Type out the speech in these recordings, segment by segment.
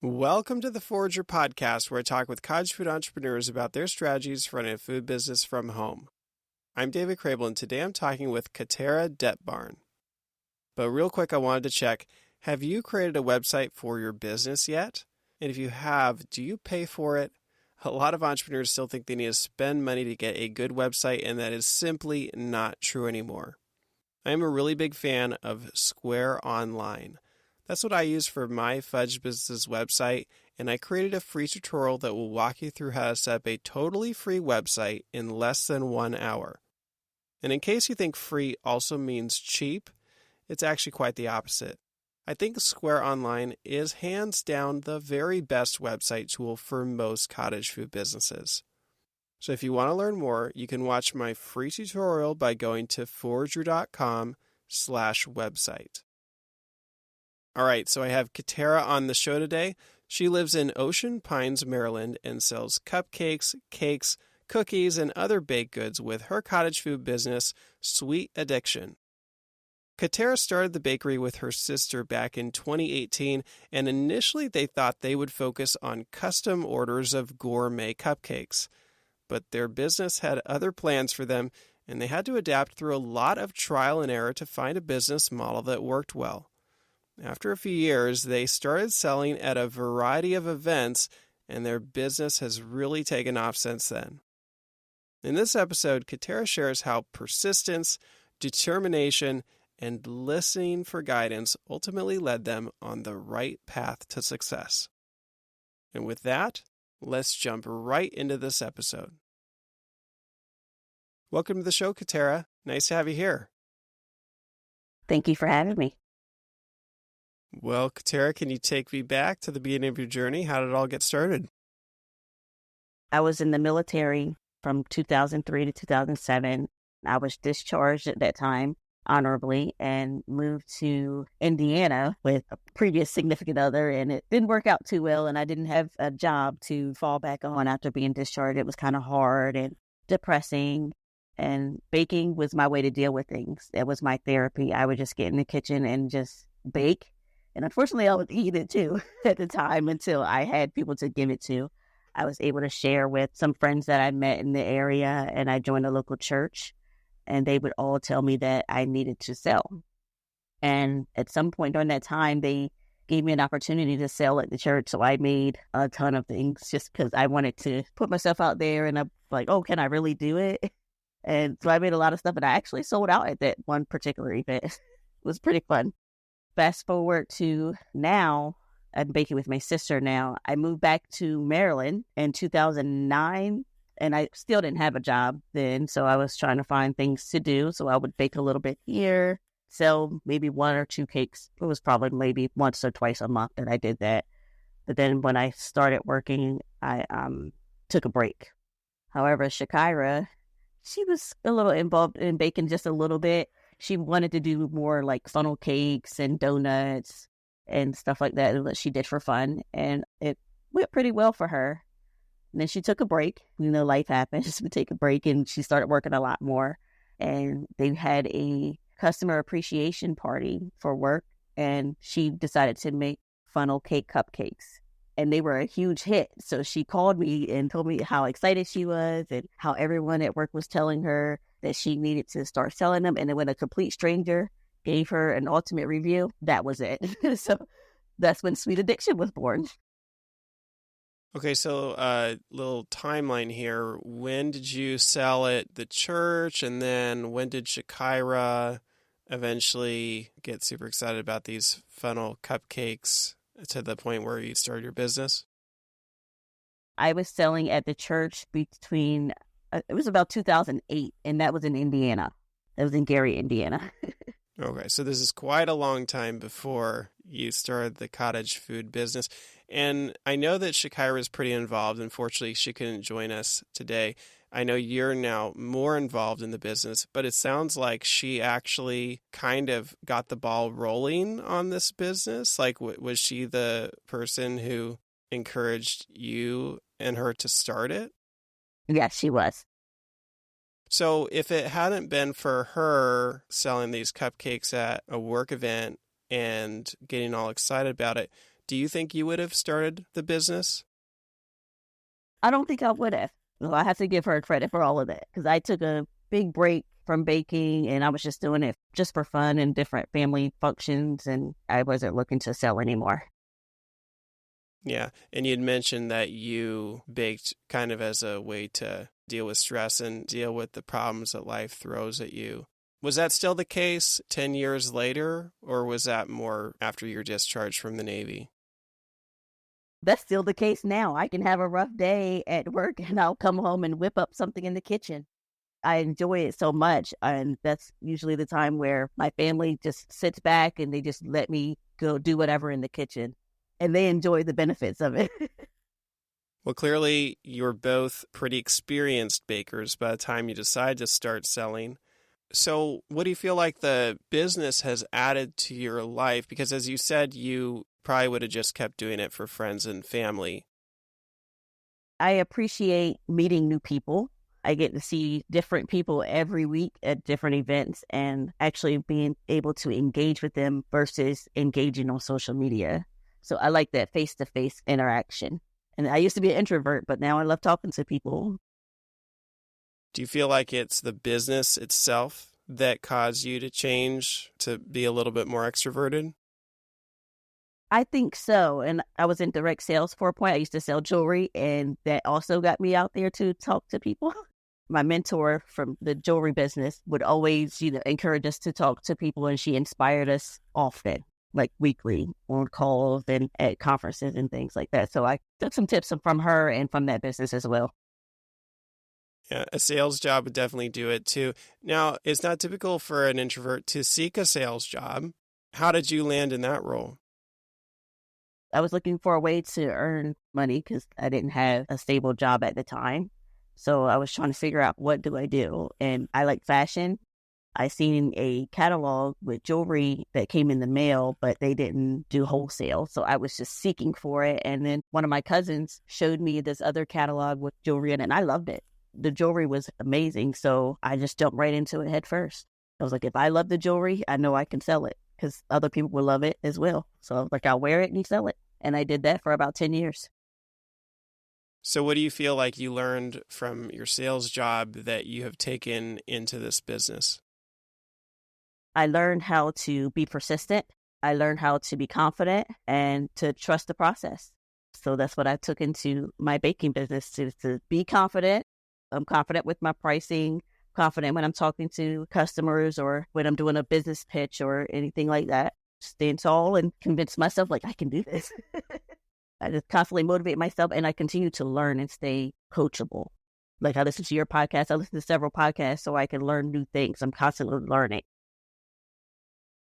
Welcome to the Forager Podcast, where I talk with cottage food entrepreneurs about their strategies for running a food business from home. I'm David Crable, and today I'm talking with Chakirah Dettbarn. But real quick, I wanted to check, have you created a website for your business yet? And if you have, do you pay for it? A lot of entrepreneurs still think they need to spend money to get a good website, and that is simply not true anymore. I am a really big fan of Square Online. That's what I use for my Fudge Business website, and I created a free tutorial that will walk you through how to set up a totally free website in less than 1 hour. And in case you think free also means cheap, it's actually quite the opposite. I think Square Online is hands down the very best website tool for most cottage food businesses. So if you want to learn more, you can watch my free tutorial by going to forager.com/website. All right, so I have Chakirah on the show today. She lives in Ocean Pines, Maryland, and sells cupcakes, cakes, cookies, and other baked goods with her cottage food business, Sweet Addiction. Chakirah started the bakery with her sister back in 2018, and initially they thought they would focus on custom orders of gourmet cupcakes. But their business had other plans for them, and they had to adapt through a lot of trial and error to find a business model that worked well. After a few years, they started selling at a variety of events, and their business has really taken off since then. In this episode, Chakirah shares how persistence, determination, and listening for guidance ultimately led them on the right path to success. And with that, let's jump right into this episode. Welcome to the show, Chakirah. Nice to have you here. Thank you for having me. Well, Chakirah, can you take me back to the beginning of your journey? How did it all get started? I was in the military from 2003 to 2007. I was discharged at that time honorably and moved to Indiana with a previous significant other, and it didn't work out too well, and I didn't have a job to fall back on after being discharged. It was kind of hard and depressing, and baking was my way to deal with things. It was my therapy. I would just get in the kitchen and just bake. And unfortunately, I would eat it too at the time until I had people to give it to. I was able to share with some friends that I met in the area, and I joined a local church, and they would all tell me that I needed to sell. And at some point during that time, they gave me an opportunity to sell at the church. So I made a ton of things just because I wanted to put myself out there, and I'm like, oh, can I really do it? And so I made a lot of stuff, and I actually sold out at that one particular event. It was pretty fun. Fast forward to now, I'm baking with my sister now. I moved back to Maryland in 2009, and I still didn't have a job then, so I was trying to find things to do. So I would bake a little bit here, sell maybe 1 or 2 cakes. It was probably maybe once or twice a month that I did that. But then when I started working, I took a break. However, Chakirah, she was a little involved in baking just a little bit. She wanted to do more like funnel cakes and donuts and stuff like that she did for fun. And it went pretty well for her. And then she took a break. You know, life happens. We take a break, and she started working a lot more. And they had a customer appreciation party for work. And she decided to make funnel cake cupcakes. And they were a huge hit. So she called me and told me how excited she was and how everyone at work was telling her that she needed to start selling them. And then when a complete stranger gave her an ultimate review, that was it. So that's when Sweet Addiction was born. Okay, so little timeline here. When did you sell at the church? And then when did Chakirah eventually get super excited about these funnel cupcakes to the point where you started your business? I was selling at the church between, it was about 2008, and that was in Indiana. That was in Gary, Indiana. Okay, so this is quite a long time before you started the cottage food business. And I know that Chakirah is pretty involved. Unfortunately, she couldn't join us today. I know you're now more involved in the business, but it sounds like she actually kind of got the ball rolling on this business. Like, was she the person who encouraged you and her to start it? Yes, she was. So if it hadn't been for her selling these cupcakes at a work event and getting all excited about it, do you think you would have started the business? I don't think I would have. Well, I have to give her credit for all of that because I took a big break from baking and I was just doing it just for fun and different family functions, and I wasn't looking to sell anymore. Yeah, and you'd mentioned that you baked kind of as a way to deal with stress and deal with the problems that life throws at you. Was that still the case 10 years later, or was that more after your discharge from the Navy? That's still the case now. I can have a rough day at work and I'll come home and whip up something in the kitchen. I enjoy it so much. And that's usually the time where my family just sits back and they just let me go do whatever in the kitchen. And they enjoy the benefits of it. Well, clearly you're both pretty experienced bakers by the time you decide to start selling. So what do you feel like the business has added to your life? Because as you said, you probably would have just kept doing it for friends and family. I appreciate meeting new people. I get to see different people every week at different events and actually being able to engage with them versus engaging on social media. So I like that face-to-face interaction. And I used to be an introvert, but now I love talking to people. Do you feel like it's the business itself that caused you to change to be a little bit more extroverted? I think so. And I was in direct sales for a point. I used to sell jewelry, and that also got me out there to talk to people. My mentor from the jewelry business would always, encourage us to talk to people, and she inspired us often, like weekly on calls and at conferences and things like that. So I took some tips from her and from that business as well. Yeah, a sales job would definitely do it too. Now, it's not typical for an introvert to seek a sales job. How did you land in that role? I was looking for a way to earn money because I didn't have a stable job at the time. So I was trying to figure out, what do I do? And I like fashion. I seen a catalog with jewelry that came in the mail, but they didn't do wholesale. So I was just seeking for it. And then one of my cousins showed me this other catalog with jewelry in it, and I loved it. The jewelry was amazing. So I just jumped right into it head first. I was like, if I love the jewelry, I know I can sell it because other people will love it as well. So I was like, I'll wear it and you sell it. And I did that for about 10 years. So what do you feel like you learned from your sales job that you have taken into this business? I learned how to be persistent. I learned how to be confident and to trust the process. So that's what I took into my baking business, to be confident. I'm confident with my pricing, confident when I'm talking to customers or when I'm doing a business pitch or anything like that. Stand tall and convince myself, like, I can do this. I just constantly motivate myself, and I continue to learn and stay coachable. Like, I listen to your podcast. I listen to several podcasts so I can learn new things. I'm constantly learning.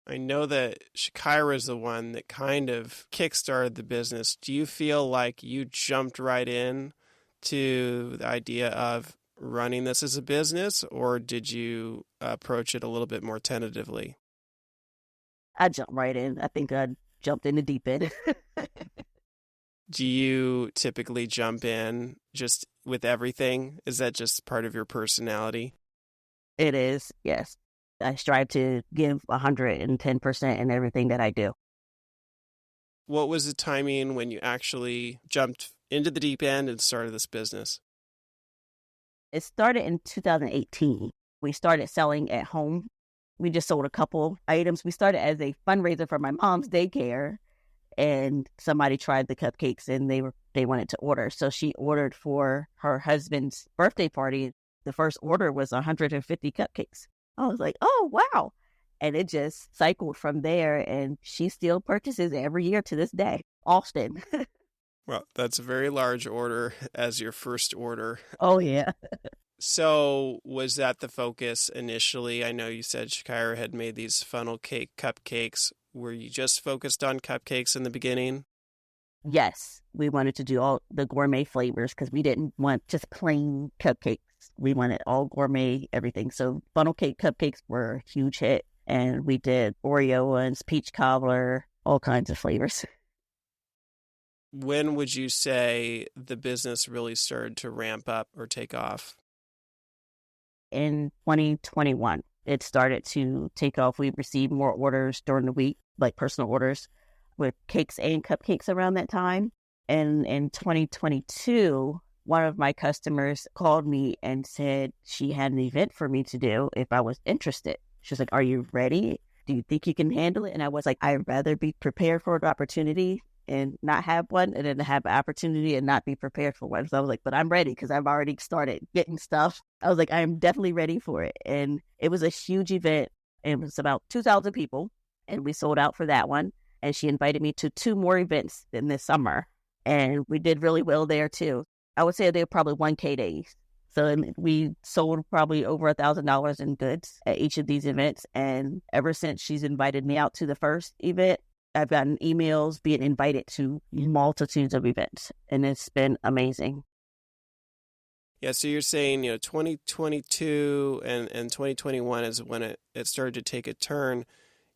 I know that Chakirah is the one that kind of kickstarted the business. Do you feel like you jumped right in to the idea of running this as a business, or did you approach it a little bit more tentatively? I jumped right in. I think I jumped in the deep end. Do you typically jump in just with everything? Is that just part of your personality? It is, yes. I strive to give 110% in everything that I do. What was the timing when you actually jumped into the deep end and started this business? It started in 2018. We started selling at home. We just sold a couple items. We started as a fundraiser for my mom's daycare, and somebody tried the cupcakes and they wanted to order. So she ordered for her husband's birthday party. The first order was 150 cupcakes. I was like, oh, wow. And it just cycled from there, and she still purchases every year to this day, often. Well, that's a very large order as your first order. Oh, yeah. So was that the focus initially? I know you said Chakirah had made these funnel cake cupcakes. Were you just focused on cupcakes in the beginning? Yes, we wanted to do all the gourmet flavors because we didn't want just plain cupcakes. We wanted all gourmet, everything. So funnel cake cupcakes were a huge hit. And we did Oreo ones, peach cobbler, all kinds of flavors. When would you say the business really started to ramp up or take off? In 2021, it started to take off. We received more orders during the week, like personal orders. with cakes and cupcakes around that time. And in 2022, one of my customers called me and said she had an event for me to do if I was interested. She was like, "Are you ready? Do you think you can handle it?" And I was like, "I'd rather be prepared for an opportunity and not have one, and then have an opportunity and not be prepared for one." So I was like, "But I'm ready," because I've already started getting stuff. I was like, "I'm definitely ready for it." And it was a huge event. It was about 2,000 people, and we sold out for that one. And she invited me to 2 more events in this summer, and we did really well there too. I would say they were probably 1K days. So we sold probably over $1,000 in goods at each of these events. And ever since she's invited me out to the first event, I've gotten emails being invited to multitudes of events. And it's been amazing. Yeah, so you're saying, 2022 and 2021 is when it started to take a turn.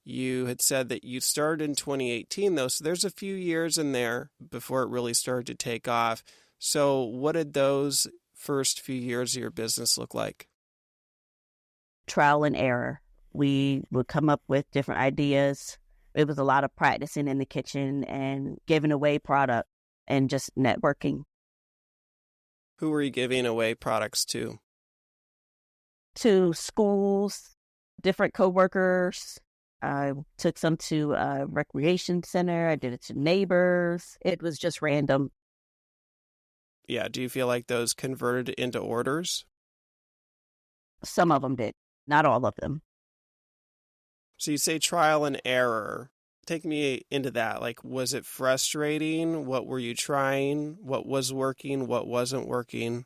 You had said that you started in 2018, though, so there's a few years in there before it really started to take off. So what did those first few years of your business look like? Trial and error. We would come up with different ideas. It was a lot of practicing in the kitchen and giving away product and just networking. Who were you giving away products to? To schools, different coworkers. I took some to a recreation center. I did it to neighbors. It was just random. Yeah, do you feel like those converted into orders? Some of them did, not all of them. So you say trial and error. Take me into that. Like, was it frustrating? What were you trying? What was working? What wasn't working?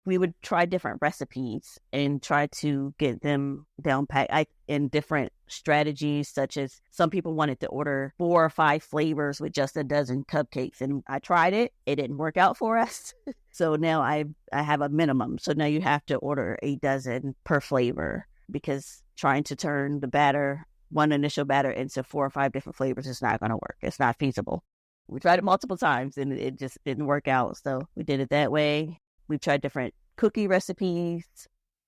We would try different recipes and try to get them down pat in different strategies, such as some people wanted to order 4 or 5 flavors with just a dozen cupcakes. And I tried it. It didn't work out for us. So now I have a minimum. So now you have to order a dozen per flavor, because trying to turn the batter, one initial batter, into 4 or 5 different flavors is not going to work. It's not feasible. We tried it multiple times and it just didn't work out. So we did it that way. We tried different cookie recipes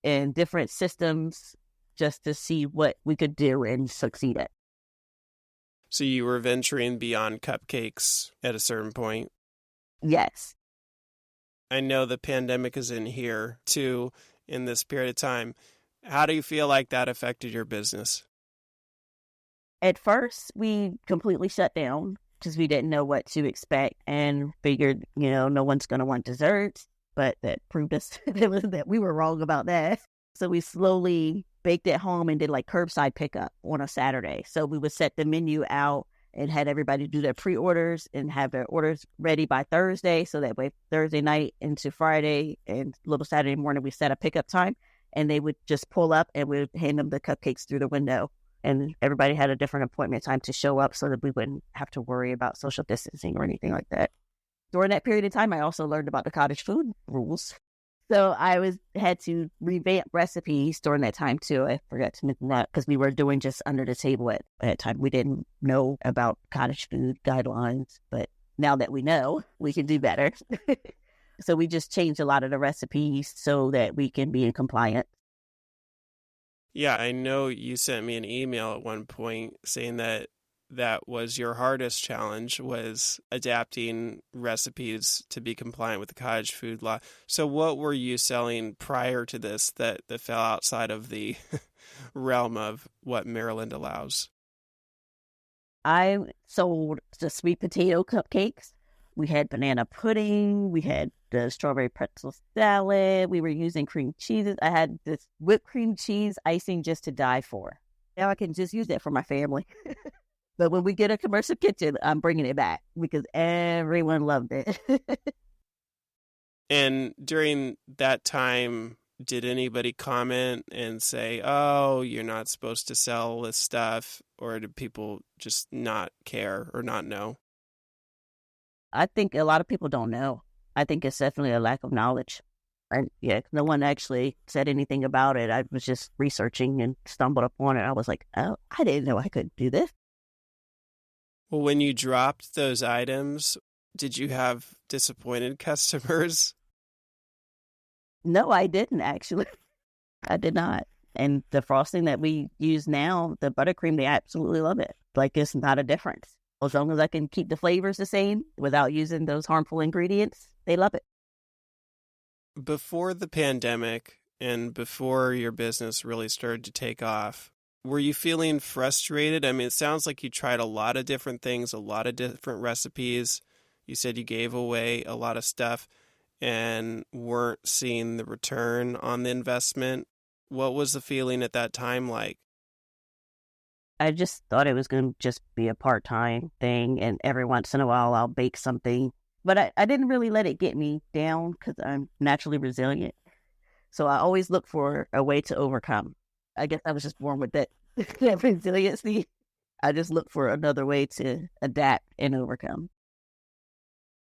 and different systems just to see what we could do and succeed at. So you were venturing beyond cupcakes at a certain point? Yes. I know the pandemic is in here too in this period of time. How do you feel like that affected your business? At first, we completely shut down because we didn't know what to expect and figured, no one's going to want desserts. But that proved us that we were wrong about that. So we slowly baked at home and did like curbside pickup on a Saturday. So we would set the menu out and had everybody do their pre-orders and have their orders ready by Thursday. So that way Thursday night into Friday and a little Saturday morning, we set a pickup time and they would just pull up and we would hand them the cupcakes through the window. And everybody had a different appointment time to show up so that we wouldn't have to worry about social distancing or anything like that. During that period of time, I also learned about the cottage food rules. So I had to revamp recipes during that time too. I forgot to mention that because we were doing just under the table at that time. We didn't know about cottage food guidelines, but now that we know, we can do better. So we just changed a lot of the recipes so that we can be in compliance. Yeah, I know you sent me an email at one point saying that was your hardest challenge, was adapting recipes to be compliant with the cottage food law. So what were you selling prior to this that fell outside of the realm of what Maryland allows? I sold the sweet potato cupcakes. We had banana pudding. We had the strawberry pretzel salad. We were using cream cheeses. I had this whipped cream cheese icing just to die for. Now I can just use that for my family. But when we get a commercial kitchen, I'm bringing it back because everyone loved it. And during that time, did anybody comment and say, "Oh, you're not supposed to sell this stuff," or did people just not care or not know? I think a lot of people don't know. I think it's definitely a lack of knowledge. And yeah, no one actually said anything about it. I was just researching and stumbled upon it. I was like, oh, I didn't know I could do this. Well, when you dropped those items, did you have disappointed customers? No, I didn't actually. I did not. And the frosting that we use now, the buttercream, they absolutely love it. Like, it's not a difference. As long as I can keep the flavors the same without using those harmful ingredients, they love it. Before the pandemic and before your business really started to take off, were you feeling frustrated? I mean, it sounds like you tried a lot of different things, a lot of different recipes. You said you gave away a lot of stuff and weren't seeing the return on the investment. What was the feeling at that time like? I just thought it was going to just be a part-time thing, and every once in a while I'll bake something. But I didn't really let it get me down because I'm naturally resilient. So I always look for a way to overcome. I guess I was just born with that, that resiliency. I just look for another way to adapt and overcome.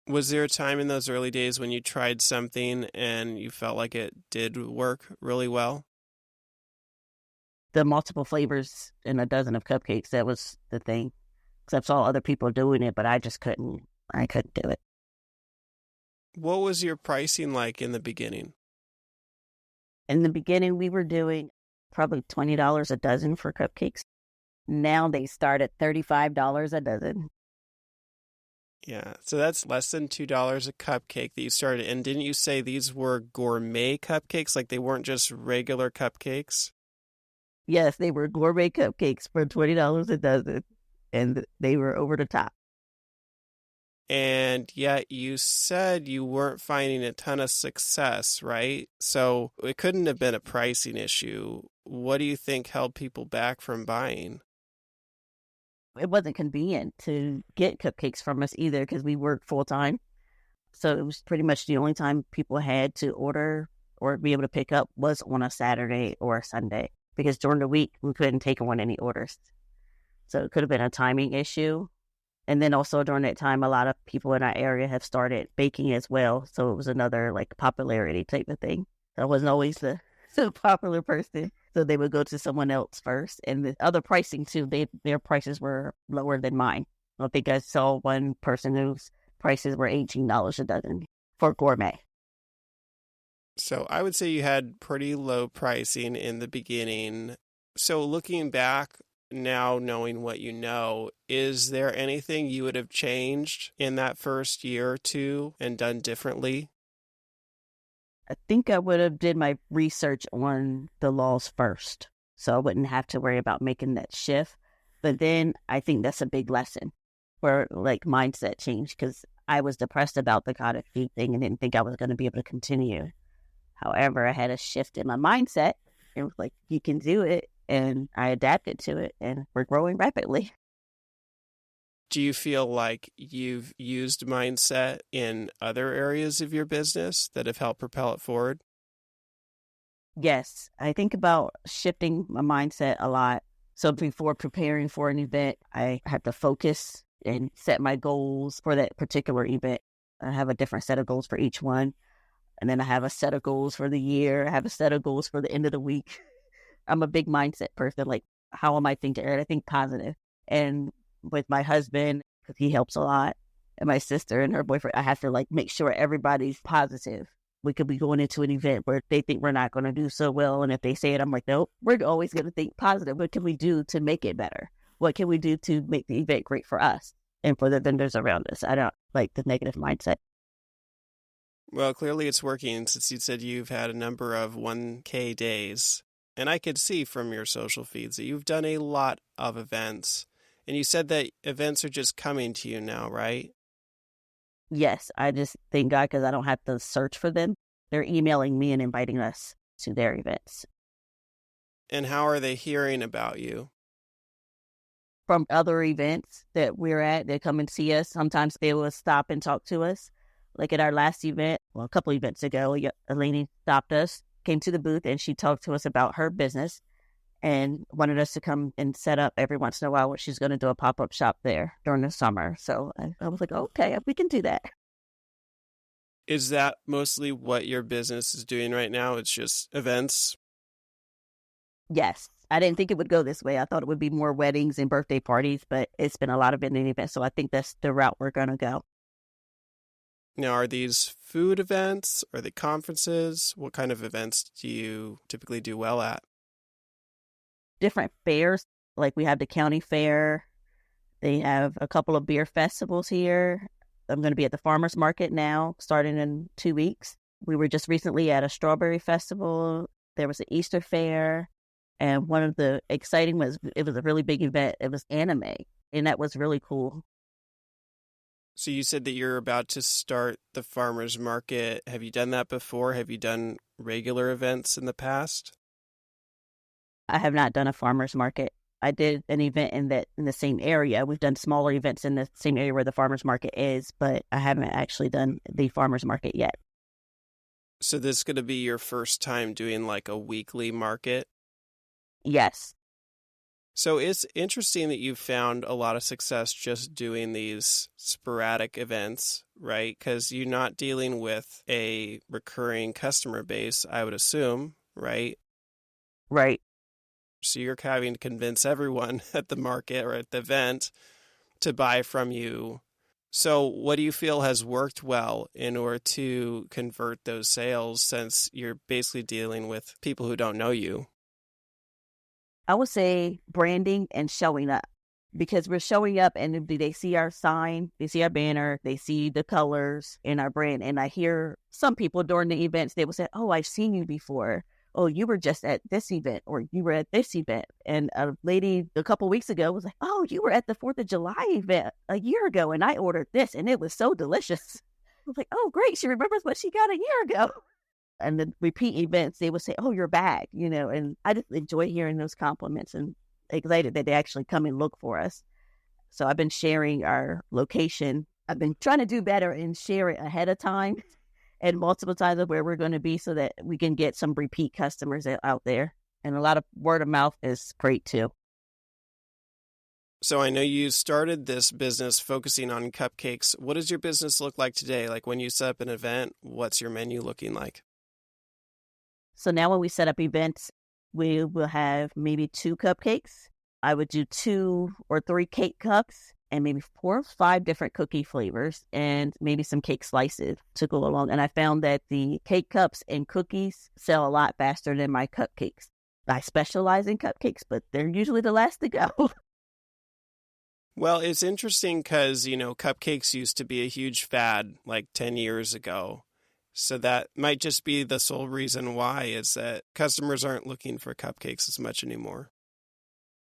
Was there a time in those early days when you tried something and you felt like it did work really well? The multiple flavors in a dozen of cupcakes, that was the thing. Because I saw other people doing it, but I just couldn't. I couldn't do it. What was your pricing like in the beginning? In the beginning, we were doing probably $20 a dozen for cupcakes. Now they start at $35 a dozen. Yeah, so that's less than $2 a cupcake that you started. And didn't you say these were gourmet cupcakes? Like they weren't just regular cupcakes? Yes, they were gourmet cupcakes for $20 a dozen, and they were over the top. And yet you said you weren't finding a ton of success, right? So it couldn't have been a pricing issue. What do you think held people back from buying? It wasn't convenient to get cupcakes from us either because we worked full time. So it was pretty much the only time people had to order or be able to pick up was on a Saturday or a Sunday, because during the week we couldn't take on any orders. So it could have been a timing issue. And then also during that time, a lot of people in our area have started baking as well. So it was another like popularity type of thing. So I wasn't always the popular person. So they would go to someone else first. And the other pricing too, their prices were lower than mine. I think I saw one person whose prices were $18 a dozen for gourmet. So I would say you had pretty low pricing in the beginning. So looking back now, knowing what you know, is there anything you would have changed in that first year or two and done differently? I think I would have did my research on the laws first, so I wouldn't have to worry about making that shift. But then I think that's a big lesson for like mindset change, because I was depressed about the cottage feed thing and didn't think I was going to be able to continue. However, I had a shift in my mindset and was like, you can do it. And I adapted to it, and we're growing rapidly. Do you feel like you've used mindset in other areas of your business that have helped propel it forward? Yes, I think about shifting my mindset a lot. So before preparing for an event, I have to focus and set my goals for that particular event. I have a different set of goals for each one. And then I have a set of goals for the year. I have a set of goals for the end of the week. I'm a big mindset person. Like, how am I thinking? I think positive. And with my husband, because he helps a lot, and my sister and her boyfriend, I have to like make sure everybody's positive. We could be going into an event where they think we're not going to do so well. And if they say it, I'm like, nope, we're always going to think positive. What can we do to make it better? What can we do to make the event great for us and for the vendors around us? I don't like the negative mindset. Well, clearly it's working since you said you've had a number of 1K days. And I could see from your social feeds that you've done a lot of events. And you said that events are just coming to you now, right? Yes, I just thank God because I don't have to search for them. They're emailing me and inviting us to their events. And how are they hearing about you? From other events that we're at, they come and see us. Sometimes they will stop and talk to us. Like at our last event, well, a couple events ago, a lady stopped us, came to the booth, and she talked to us about her business and wanted us to come and set up every once in a while where she's going to do a pop-up shop there during the summer. So I was like, okay, we can do that. Is that mostly what your business is doing right now? It's just events? Yes. I didn't think it would go this way. I thought it would be more weddings and birthday parties, but it's been a lot of vending events. So I think that's the route we're going to go. Now, are these food events? Are they conferences? What kind of events do you typically do well at? different fairs. Like we have the county fair. They have a couple of beer festivals here. I'm going to be at the farmer's market now, starting in 2 weeks. We were just recently at a strawberry festival. There was an Easter fair. And one of the exciting was, it was a really big event. It was anime. And that was really cool. So you said that you're about to start the farmer's market. Have you done that before? Have you done regular events in the past? I have not done a farmer's market. I did an event in the same area. We've done smaller events in the same area where the farmer's market is, but I haven't actually done the farmer's market yet. So this is going to be your first time doing like a weekly market? Yes. So it's interesting that you've found a lot of success just doing these sporadic events, right? Because you're not dealing with a recurring customer base, I would assume, right? Right. So you're having to convince everyone at the market or at the event to buy from you. So what do you feel has worked well in order to convert those sales, since you're basically dealing with people who don't know you? I would say branding and showing up, because we're showing up and they see our sign, they see our banner, they see the colors in our brand. And I hear some people during the events, they will say, "Oh, I've seen you before. Oh, you were just at this event, or you were at this event." And a lady a couple weeks ago was like, "Oh, you were at the 4th of July event a year ago and I ordered this and it was so delicious." I was like, "Oh, great. She remembers what she got a year ago." And the repeat events, they would say, "Oh, you're back," and I just enjoy hearing those compliments and excited that they actually come and look for us. So I've been sharing our location. I've been trying to do better and share it ahead of time and multiple times of where we're going to be so that we can get some repeat customers out there. And a lot of word of mouth is great too. So I know you started this business focusing on cupcakes. What does your business look like today? Like when you set up an event, what's your menu looking like? So now when we set up events, we will have maybe 2 cupcakes. I would do 2 or 3 cake cups and maybe 4 or 5 different cookie flavors and maybe some cake slices to go along. And I found that the cake cups and cookies sell a lot faster than my cupcakes. I specialize in cupcakes, but they're usually the last to go. Well, it's interesting because, cupcakes used to be a huge fad like 10 years ago. So that might just be the sole reason why, is that customers aren't looking for cupcakes as much anymore.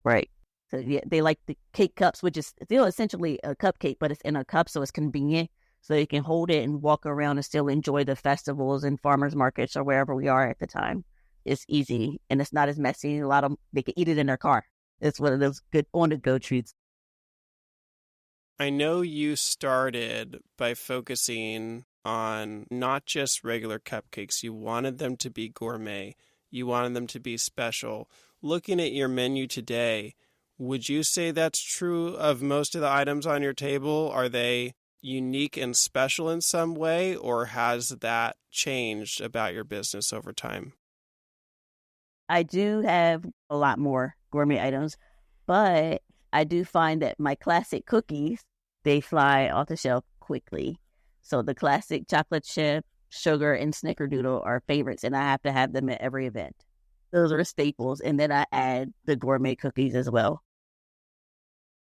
Right. So yeah, they like the cake cups, which is still essentially a cupcake, but it's in a cup, so it's convenient. So you can hold it and walk around and still enjoy the festivals and farmers markets or wherever we are at the time. It's easy and it's not as messy. A lot of them, they can eat it in their car. It's one of those good on-the-go treats. I know you started by focusing on not just regular cupcakes. You wanted them to be gourmet. You wanted them to be special. Looking at your menu today, would you say that's true of most of the items on your table? Are they unique and special in some way, or has that changed about your business over time? I do have a lot more gourmet items, but I do find that my classic cookies, they fly off the shelf quickly. So the classic chocolate chip, sugar, and snickerdoodle are favorites, and I have to have them at every event. Those are staples, and then I add the gourmet cookies as well.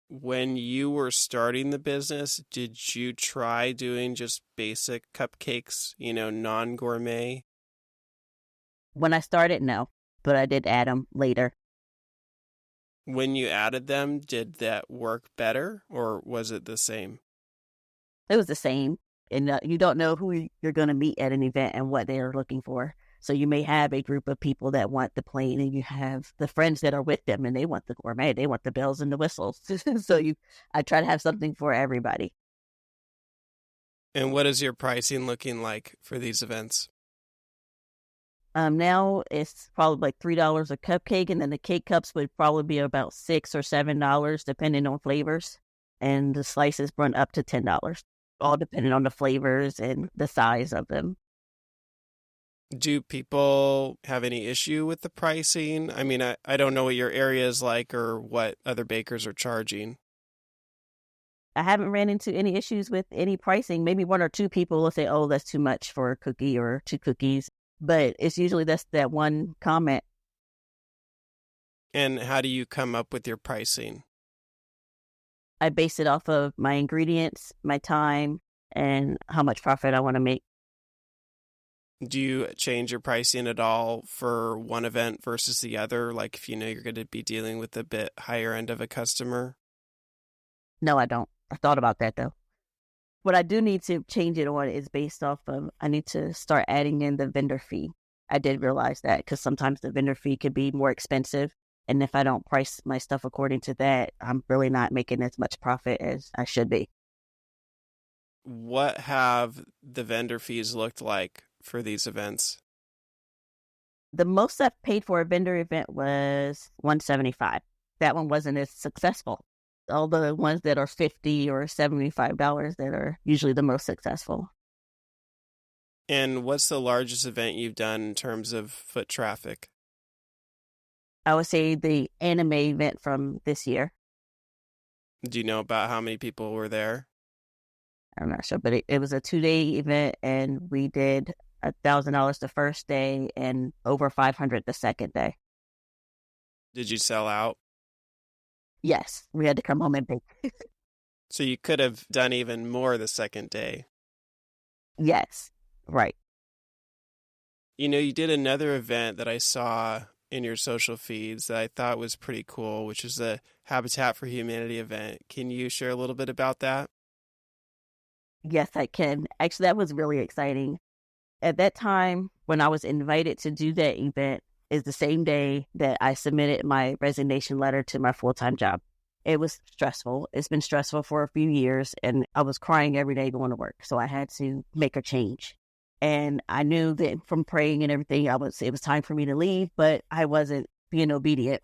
When you were starting the business, did you try doing just basic cupcakes, non-gourmet? When I started, no, but I did add them later. When you added them, did that work better, or was it the same? It was the same. And you don't know who you're going to meet at an event and what they're looking for. So you may have a group of people that want the plain, and you have the friends that are with them and they want the gourmet. They want the bells and the whistles. So I try to have something for everybody. And what is your pricing looking like for these events? Now it's probably like $3 a cupcake, and then the cake cups would probably be about $6 or $7, depending on flavors. And the slices run up to $10, all depending on the flavors and the size of them. Do people have any issue with the pricing? I mean, I don't know what your area is like or what other bakers are charging. I haven't ran into any issues with any pricing. Maybe 1 or 2 people will say, "Oh, that's too much for a cookie or 2 cookies." But it's usually that one comment. And how do you come up with your pricing? I base it off of my ingredients, my time, and how much profit I want to make. Do you change your pricing at all for one event versus the other? Like if you know you're going to be dealing with a bit higher end of a customer? No, I don't. I thought about that though. What I do need to change it on is based off of, I need to start adding in the vendor fee. I did realize that because sometimes the vendor fee could be more expensive. And if I don't price my stuff according to that, I'm really not making as much profit as I should be. What have the vendor fees looked like for these events? The most I've paid for a vendor event was $175. That one wasn't as successful. All the ones that are $50 or $75 that are usually the most successful. And what's the largest event you've done in terms of foot traffic? I would say the anime event from this year. Do you know about how many people were there? I'm not sure, but it was a 2-day event, and we did $1,000 the first day and over 500 the second day. Did you sell out? Yes, we had to come home and pay. So you could have done even more the second day. Yes, right. You know, you did another event that I saw in your social feeds that I thought was pretty cool, which is the Habitat for Humanity event. Can you share a little bit about that? Yes, I can. Actually, that was really exciting. At that time, when I was invited to do that event, is the same day that I submitted my resignation letter to my full-time job. It was stressful. It's been stressful for a few years, and I was crying every day going to work. So I had to make a change. And I knew that from praying and everything, it was time for me to leave, but I wasn't being obedient.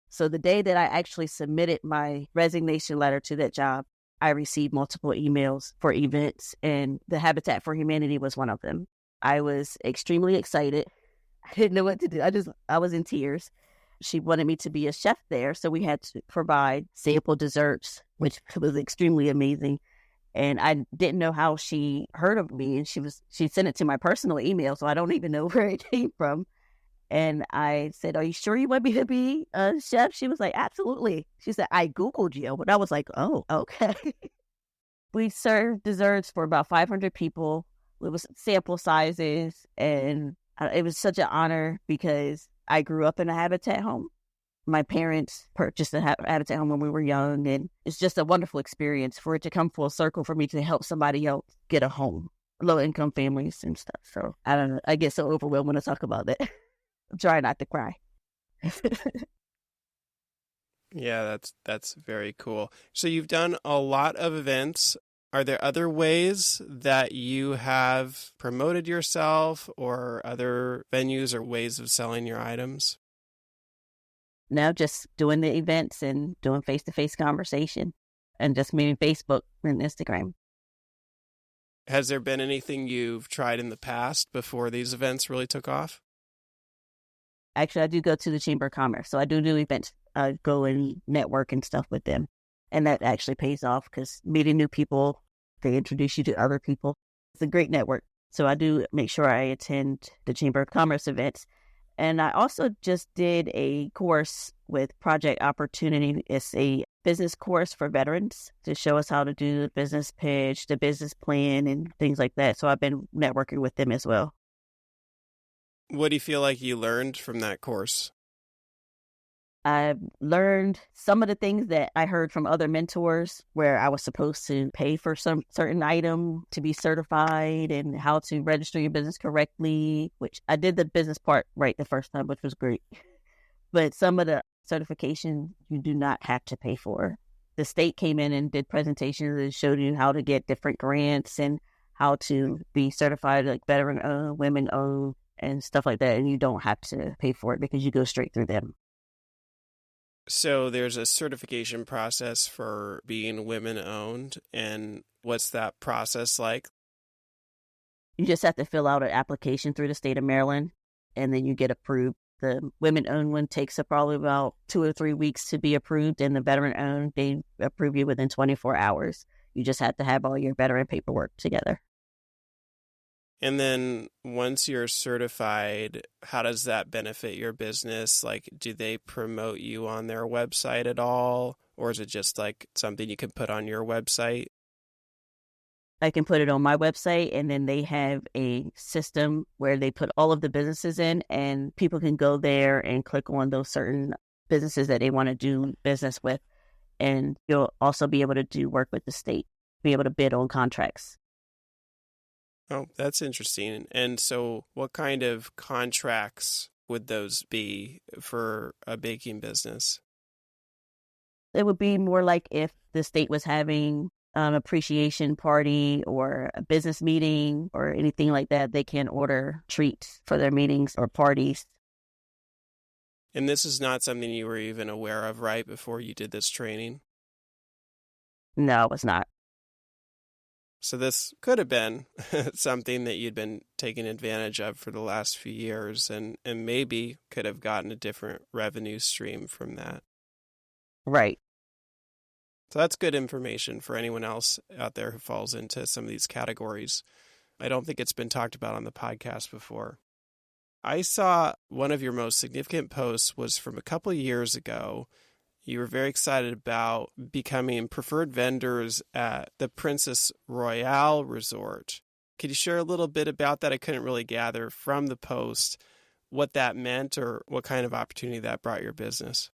So the day that I actually submitted my resignation letter to that job, I received multiple emails for events, and the Habitat for Humanity was one of them. I was extremely excited. I didn't know what to do. I was in tears. She wanted me to be a chef there, so we had to provide sample desserts, which was extremely amazing. And I didn't know how she heard of me, and she sent it to my personal email, so I don't even know where it came from. And I said, "Are you sure you want me to be a chef?" She was like, "Absolutely." She said, "I Googled you." But I was like, "Oh, okay." We served desserts for about 500 people. It was sample sizes, and it was such an honor because I grew up in a Habitat home. My parents purchased a Habitat home when we were young, and it's just a wonderful experience for it to come full circle for me to help somebody else get a home, low-income families and stuff. So I don't know. I get so overwhelmed when I talk about that. I'm trying not to cry. Yeah, that's very cool. So you've done a lot of events. Are there other ways that you have promoted yourself or other venues or ways of selling your items? Now just doing the events and doing face-to-face conversation and just meeting Facebook and Instagram. Has there been anything you've tried in the past before these events really took off? Actually, I do go to the Chamber of Commerce, so I do events. I go and network and stuff with them. And that actually pays off because meeting new people, they introduce you to other people. It's a great network. So I do make sure I attend the Chamber of Commerce events. And I also just did a course with Project Opportunity. It's a business course for veterans to show us how to do the business pitch, the business plan, and things like that. So I've been networking with them as well. What do you feel like you learned from that course? I've learned some of the things that I heard from other mentors where I was supposed to pay for some certain item to be certified and how to register your business correctly, which I did the business part right the first time, which was great. But some of the certification you do not have to pay for. The state came in and did presentations and showed you how to get different grants and how to be certified like veteran-owned, women-owned, and stuff like that. And you don't have to pay for it because you go straight through them. So there's a certification process for being women-owned, and what's that process like? You just have to fill out an application through the state of Maryland, and then you get approved. The women-owned one takes probably about 2 or 3 weeks to be approved, and the veteran-owned, they approve you within 24 hours. You just have to have all your veteran paperwork together. And then once you're certified, how does that benefit your business? Like, do they promote you on their website at all? Or is it just like something you can put on your website? I can put it on my website, and then they have a system where they put all of the businesses in, and people can go there and click on those certain businesses that they want to do business with. And you'll also be able to do work with the state, be able to bid on contracts. Oh, that's interesting. And so what kind of contracts would those be for a baking business? It would be more like if the state was having an appreciation party or a business meeting or anything like that, they can order treats for their meetings or parties. And this is not something you were even aware of, right, before you did this training? No, it's not. So this could have been something that you'd been taking advantage of for the last few years and maybe could have gotten a different revenue stream from that. Right. So that's good information for anyone else out there who falls into some of these categories. I don't think it's been talked about on the podcast before. I saw one of your most significant posts was from a couple of years ago. You were very excited about becoming preferred vendors at the Princess Royale Resort. Could you share a little bit about that? I couldn't really gather from the post what that meant or what kind of opportunity that brought your business.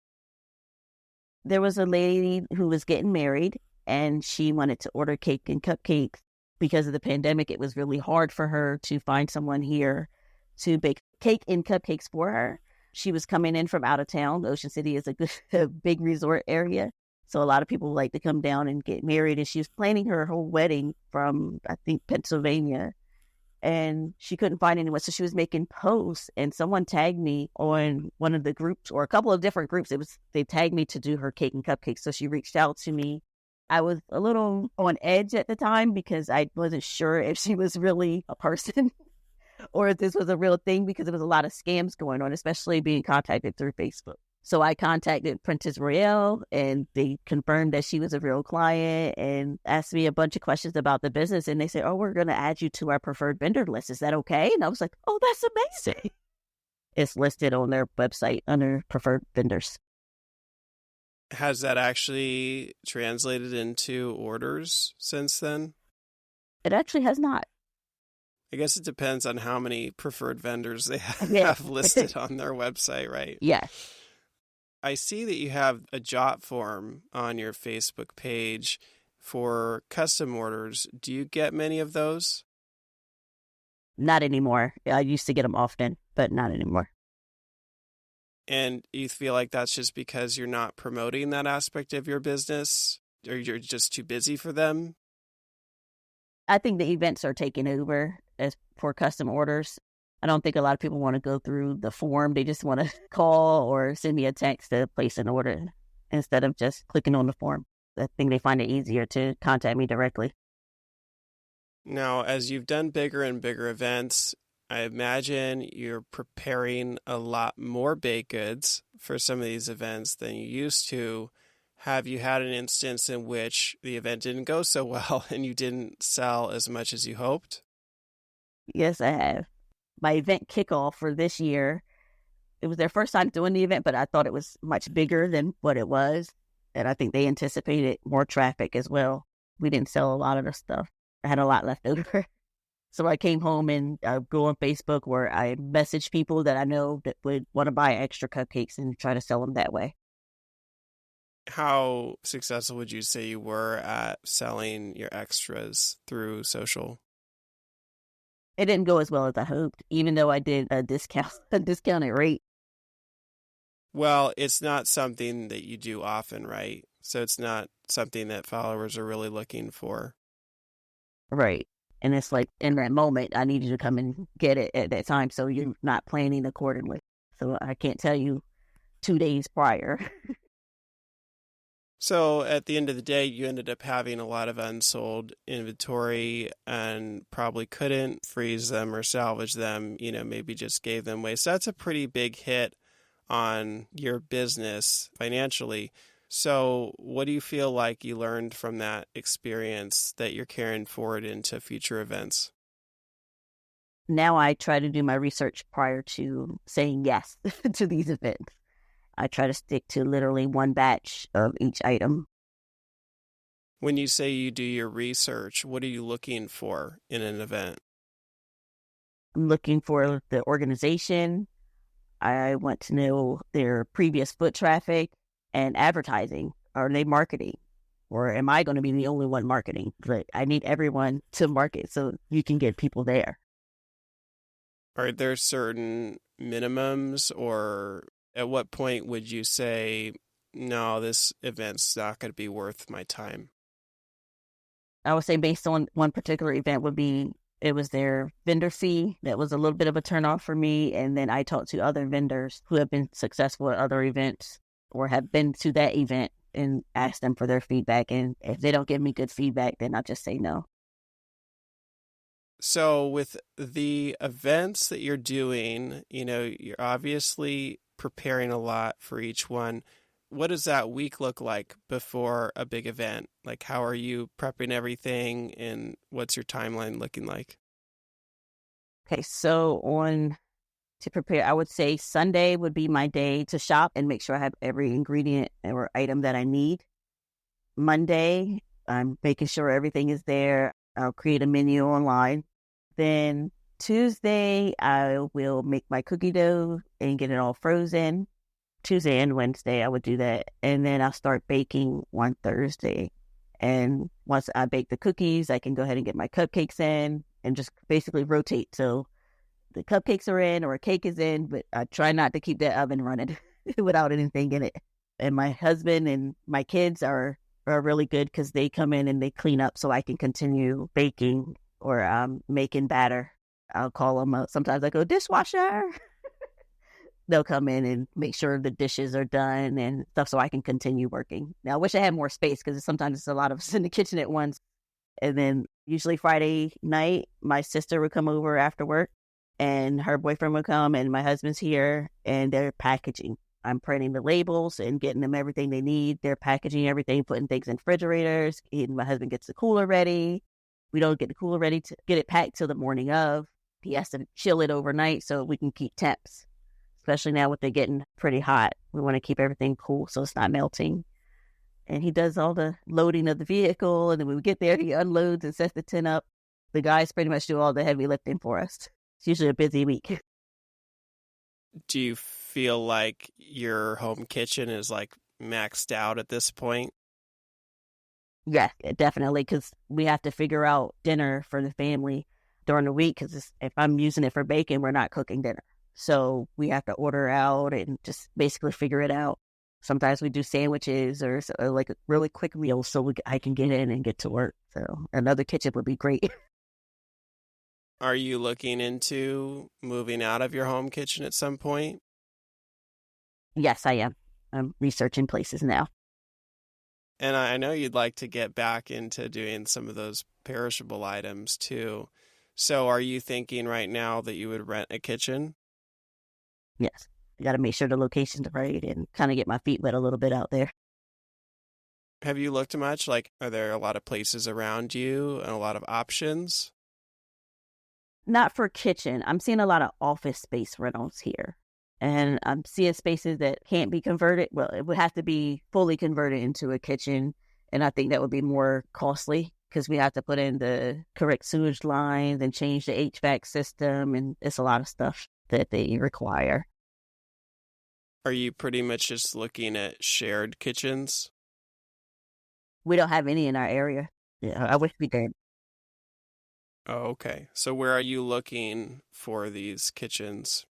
There was a lady who was getting married, and she wanted to order cake and cupcakes. Because of the pandemic, it was really hard for her to find someone here to bake cake and cupcakes for her. She was coming in from out of town. Ocean City is a big resort area. So a lot of people like to come down and get married. And she was planning her whole wedding from, I think, Pennsylvania. And she couldn't find anyone. So she was making posts, and someone tagged me on one of the groups, or a couple of different groups. They tagged me to do her cake and cupcakes. So she reached out to me. I was a little on edge at the time because I wasn't sure if she was really a person or if this was a real thing, because there was a lot of scams going on, especially being contacted through Facebook. So I contacted Princess Royale, and they confirmed that she was a real client and asked me a bunch of questions about the business. And they said, "Oh, we're going to add you to our preferred vendor list. Is that okay?" And I was like, "Oh, that's amazing." It's listed on their website under preferred vendors. Has that actually translated into orders since then? It actually has not. I guess it depends on how many preferred vendors they have listed on their website, right? Yeah. I see that you have a jot form on your Facebook page for custom orders. Do you get many of those? Not anymore. I used to get them often, but not anymore. And you feel like that's just because you're not promoting that aspect of your business, or you're just too busy for them? I think the events are taking over as for custom orders. I don't think a lot of people want to go through the form. They just want to call or send me a text to place an order instead of just clicking on the form. I think they find it easier to contact me directly. Now, as you've done bigger and bigger events, I imagine you're preparing a lot more baked goods for some of these events than you used to. Have you had an instance in which the event didn't go so well and you didn't sell as much as you hoped? Yes, I have. My event kickoff for this year, it was their first time doing the event, but I thought it was much bigger than what it was. And I think they anticipated more traffic as well. We didn't sell a lot of the stuff. I had a lot left over. So I came home and go on Facebook where I message people that I know that would want to buy extra cupcakes and try to sell them that way. How successful would you say you were at selling your extras through social? It didn't go as well as I hoped, even though I did a discounted rate. Well, it's not something that you do often, right? So it's not something that followers are really looking for. Right. And it's like in that moment, I need you to come and get it at that time. So you're not planning accordingly. So I can't tell you 2 days prior. So at the end of the day, you ended up having a lot of unsold inventory and probably couldn't freeze them or salvage them, maybe just gave them away. So that's a pretty big hit on your business financially. So what do you feel like you learned from that experience that you're carrying forward into future events? Now I try to do my research prior to saying yes to these events. I try to stick to literally one batch of each item. When you say you do your research, what are you looking for in an event? I'm looking for the organization. I want to know their previous foot traffic and advertising. Are they marketing? Or am I going to be the only one marketing? But I need everyone to market so you can get people there. Are there certain minimums, or at what point would you say, no, this event's not going to be worth my time? I would say based on one particular event would be, it was their vendor fee. That was a little bit of a turnoff for me. And then I talked to other vendors who have been successful at other events or have been to that event and asked them for their feedback. And if they don't give me good feedback, then I'll just say no. So with the events that you're doing, you're obviously preparing a lot for each one. What does that week look like before a big event? Like, how are you prepping everything, and what's your timeline looking like? Okay, so to prepare, I would say Sunday would be my day to shop and make sure I have every ingredient or item that I need. Monday, I'm making sure everything is there. I'll create a menu online. Then Tuesday, I will make my cookie dough and get it all frozen. Tuesday and Wednesday, I would do that. And then I'll start baking on Thursday. And once I bake the cookies, I can go ahead and get my cupcakes in and just basically rotate. So the cupcakes are in or a cake is in, but I try not to keep that oven running without anything in it. And my husband and my kids are really good because they come in and they clean up so I can continue baking or making batter. I'll call them up. Sometimes I go, dishwasher. They'll come in and make sure the dishes are done and stuff so I can continue working. Now, I wish I had more space because sometimes it's a lot of us in the kitchen at once. And then usually Friday night, my sister would come over after work and her boyfriend would come and my husband's here and they're packaging. I'm printing the labels and getting them everything they need. They're packaging everything, putting things in refrigerators. And my husband gets the cooler ready. We don't get the cooler ready to get it packed till the morning of. He has to chill it overnight so we can keep temps. Especially now with it getting pretty hot. We want to keep everything cool so it's not melting. And he does all the loading of the vehicle. And then when we get there, he unloads and sets the tent up. The guys pretty much do all the heavy lifting for us. It's usually a busy week. Do you feel like your home kitchen is like maxed out at this point? Yeah, definitely. Because we have to figure out dinner for the family during the week. Because if I'm using it for baking, we're not cooking dinner. So we have to order out and just basically figure it out. Sometimes we do sandwiches or like a really quick meal so I can get in and get to work. So another kitchen would be great. Are you looking into moving out of your home kitchen at some point? Yes, I am. I'm researching places now. And I know you'd like to get back into doing some of those perishable items too. So are you thinking right now that you would rent a kitchen? Yes. I got to make sure the location's right and kind of get my feet wet a little bit out there. Have you looked much? Like, are there a lot of places around you and a lot of options? Not for kitchen. I'm seeing a lot of office space rentals here. And I'm seeing spaces that can't be converted. Well, it would have to be fully converted into a kitchen. And I think that would be more costly because we have to put in the correct sewage lines and change the HVAC system. And it's a lot of stuff that they require. Are you pretty much just looking at shared kitchens? We don't have any in our area. Yeah, I wish we did. Oh, okay. So where are you looking for these kitchens?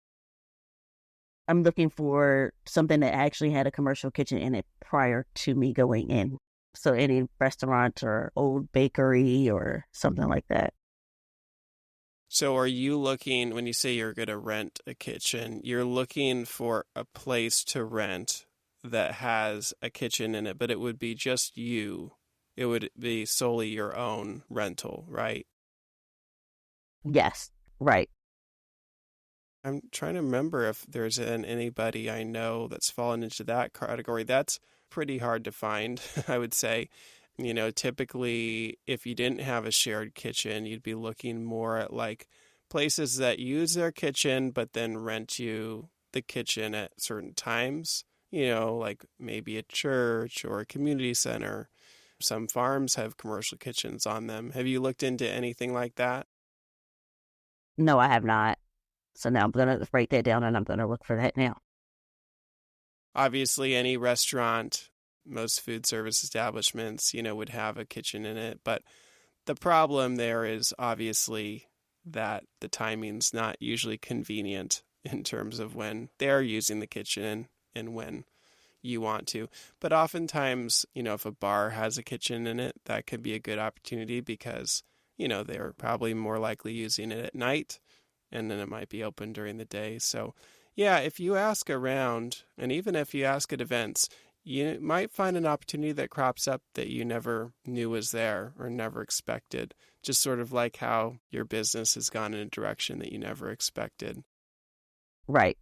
I'm looking for something that actually had a commercial kitchen in it prior to me going in. So any restaurant or old bakery or something like that. So are you looking, when you say you're going to rent a kitchen, you're looking for a place to rent that has a kitchen in it, but it would be just you. It would be solely your own rental, right? Yes, right. I'm trying to remember if there's anybody I know that's fallen into that category. That's pretty hard to find, I would say. Typically, if you didn't have a shared kitchen, you'd be looking more at like places that use their kitchen but then rent you the kitchen at certain times, like maybe a church or a community center. Some farms have commercial kitchens on them. Have you looked into anything like that? No, I have not. So now I'm going to write that down and I'm going to look for that now. Obviously, any restaurant, most food service establishments, would have a kitchen in it. But the problem there is obviously that the timing's not usually convenient in terms of when they're using the kitchen and when you want to. But oftentimes, if a bar has a kitchen in it, that could be a good opportunity because, they're probably more likely using it at night and then it might be open during the day. So, yeah, if you ask around, and even if you ask at events, you might find an opportunity that crops up that you never knew was there or never expected. Just sort of like how your business has gone in a direction that you never expected. Right.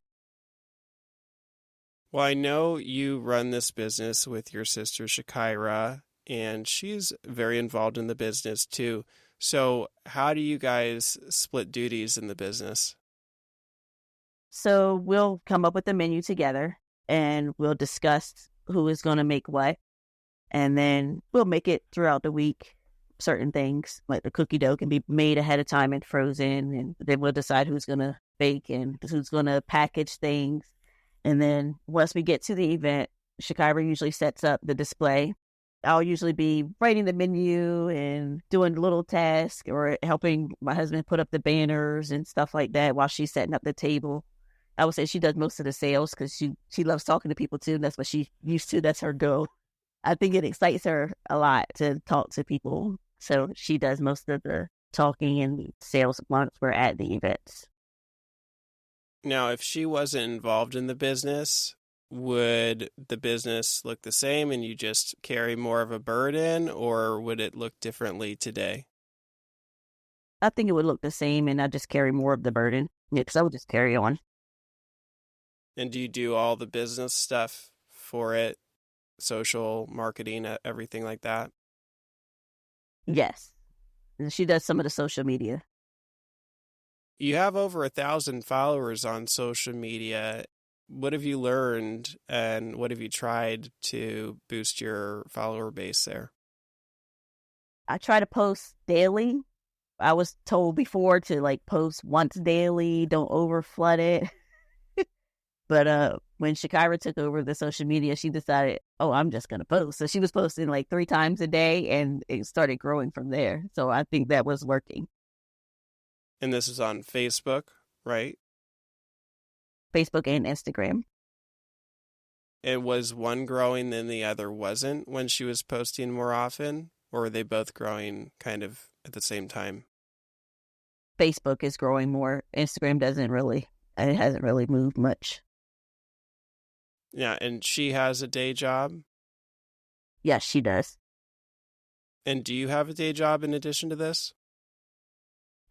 Well, I know you run this business with your sister, Chakirah, and she's very involved in the business too. So how do you guys split duties in the business? So we'll come up with the menu together and we'll discuss who is going to make what. And then we'll make it throughout the week. Certain things like the cookie dough can be made ahead of time and frozen. And then we'll decide who's going to bake and who's going to package things. And then once we get to the event, Chakirah usually sets up the display. I'll usually be writing the menu and doing little tasks or helping my husband put up the banners and stuff like that while she's setting up the table. I would say she does most of the sales because she loves talking to people too. That's what she used to. That's her goal. I think it excites her a lot to talk to people. So she does most of the talking and sales once we're at the events. Now, if she wasn't involved in the business, would the business look the same and you just carry more of a burden, or would it look differently today? I think it would look the same and I just carry more of the burden. Yeah, because I would just carry on. And do you do all the business stuff for it? Social, marketing, everything like that? Yes. And she does some of the social media. You have over 1,000 followers on social media. What have you learned and what have you tried to boost your follower base there? I try to post daily. I was told before to post once daily, don't overflood it. But when Chakirah took over the social media, she decided, I'm just going to post. So she was posting 3 times a day and it started growing from there. So I think that was working. And this is on Facebook, right? Facebook and Instagram. It was one growing and the other wasn't when she was posting more often? Or were they both growing kind of at the same time? Facebook is growing more. Instagram it hasn't really moved much. Yeah, and she has a day job? Yes, she does. And do you have a day job in addition to this?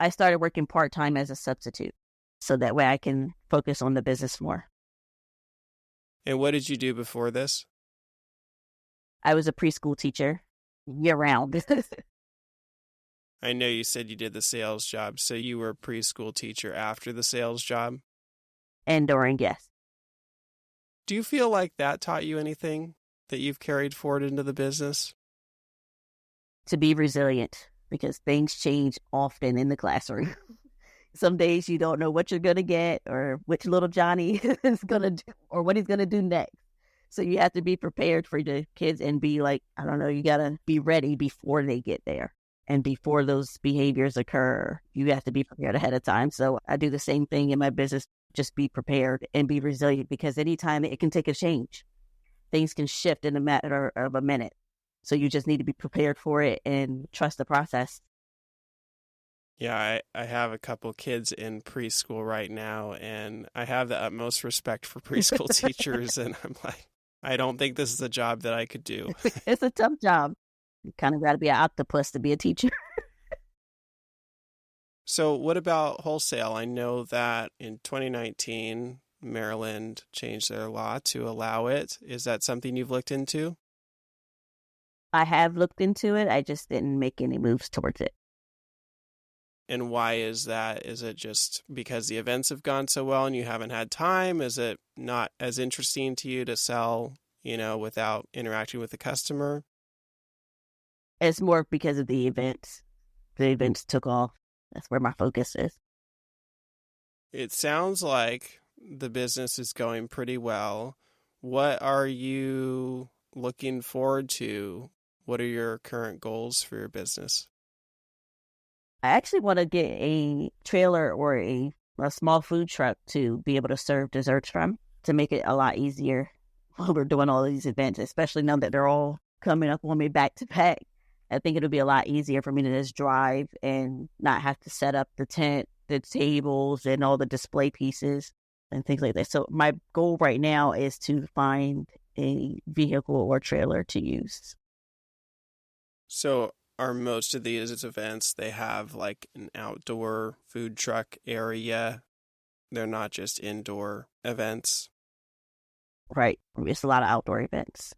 I started working part-time as a substitute, so that way I can focus on the business more. And what did you do before this? I was a preschool teacher year-round. I know you said you did the sales job, so you were a preschool teacher after the sales job? And during, yes. Do you feel like that taught you anything that you've carried forward into the business? To be resilient, because things change often in the classroom. Some days you don't know what you're going to get or which little Johnny is going to do or what he's going to do next. So you have to be prepared for the kids and be you got to be ready before they get there. And before those behaviors occur, you have to be prepared ahead of time. So I do the same thing in my business. Just be prepared and be resilient because anytime it can take a change. Things can shift in a matter of a minute. So you just need to be prepared for it and trust the process. Yeah, I have a couple kids in preschool right now, and I have the utmost respect for preschool teachers. And I'm like, I don't think this is a job that I could do. It's a tough job. You kind of got to be an octopus to be a teacher. So what about wholesale? I know that in 2019, Maryland changed their law to allow it. Is that something you've looked into? I have looked into it. I just didn't make any moves towards it. And why is that? Is it just because the events have gone so well and you haven't had time? Is it not as interesting to you to sell, without interacting with the customer? It's more because of the events. The events took off. That's where my focus is. It sounds like the business is going pretty well. What are you looking forward to? What are your current goals for your business? I actually want to get a trailer or a small food truck to be able to serve desserts from, to make it a lot easier while we're doing all these events, especially now that they're all coming up on me back to back. I think it'll be a lot easier for me to just drive and not have to set up the tent, the tables, and all the display pieces and things like that. So my goal right now is to find a vehicle or trailer to use. So are most of these events, they have like an outdoor food truck area? They're not just indoor events? Right. It's a lot of outdoor events.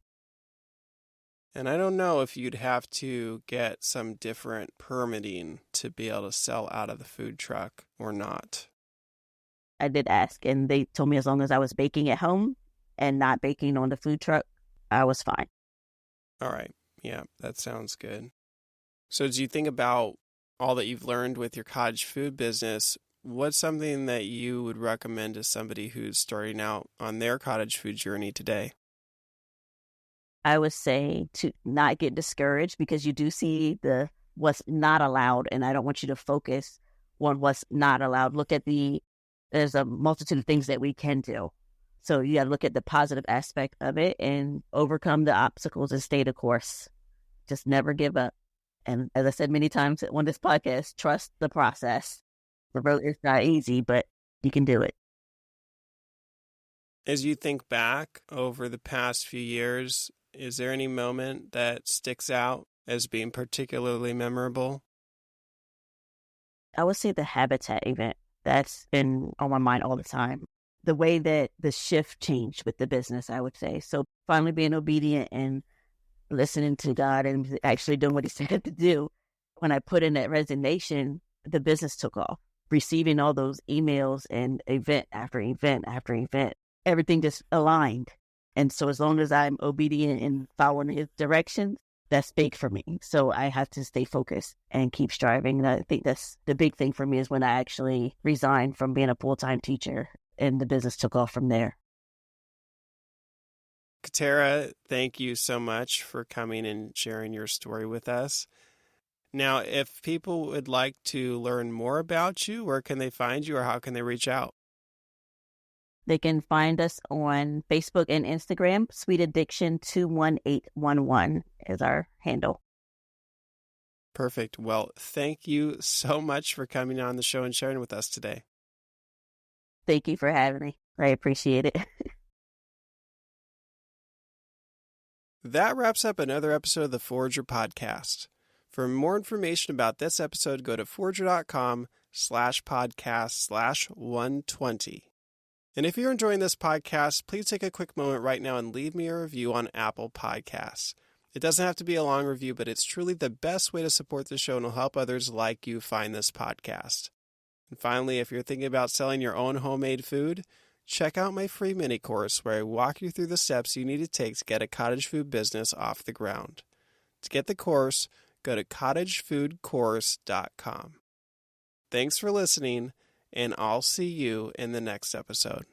And I don't know if you'd have to get some different permitting to be able to sell out of the food truck or not. I did ask, and they told me as long as I was baking at home and not baking on the food truck, I was fine. All right. Yeah, that sounds good. So as you think about all that you've learned with your cottage food business, what's something that you would recommend to somebody who's starting out on their cottage food journey today? I would say to not get discouraged, because you do see what's not allowed, and I don't want you to focus on what's not allowed. There's a multitude of things that we can do. So you got to look at the positive aspect of it and overcome the obstacles and stay the course. Just never give up. And as I said many times on this podcast, trust the process. The road is not easy, but you can do it. As you think back over the past few years, is there any moment that sticks out as being particularly memorable? I would say the Habitat event. That's been on my mind all the time. The way that the shift changed with the business, I would say. So finally being obedient and listening to God and actually doing what he said to do. When I put in that resignation, the business took off. Receiving all those emails and event after event after event, everything just aligned. And so as long as I'm obedient and following his directions, that's big for me. So I have to stay focused and keep striving. And I think that's the big thing for me, is when I actually resigned from being a full-time teacher and the business took off from there. Chakirah, thank you so much for coming and sharing your story with us. Now, if people would like to learn more about you, where can they find you or how can they reach out? They can find us on Facebook and Instagram. Sweet Addiction 21811 is our handle. Perfect. Well, thank you so much for coming on the show and sharing with us today. Thank you for having me. I appreciate it. That wraps up another episode of the Forager Podcast. For more information about this episode, go to forager.com/podcast/120. And if you're enjoying this podcast, please take a quick moment right now and leave me a review on Apple Podcasts. It doesn't have to be a long review, but it's truly the best way to support the show and will help others like you find this podcast. And finally, if you're thinking about selling your own homemade food, check out my free mini course where I walk you through the steps you need to take to get a cottage food business off the ground. To get the course, go to cottagefoodcourse.com. Thanks for listening, and I'll see you in the next episode.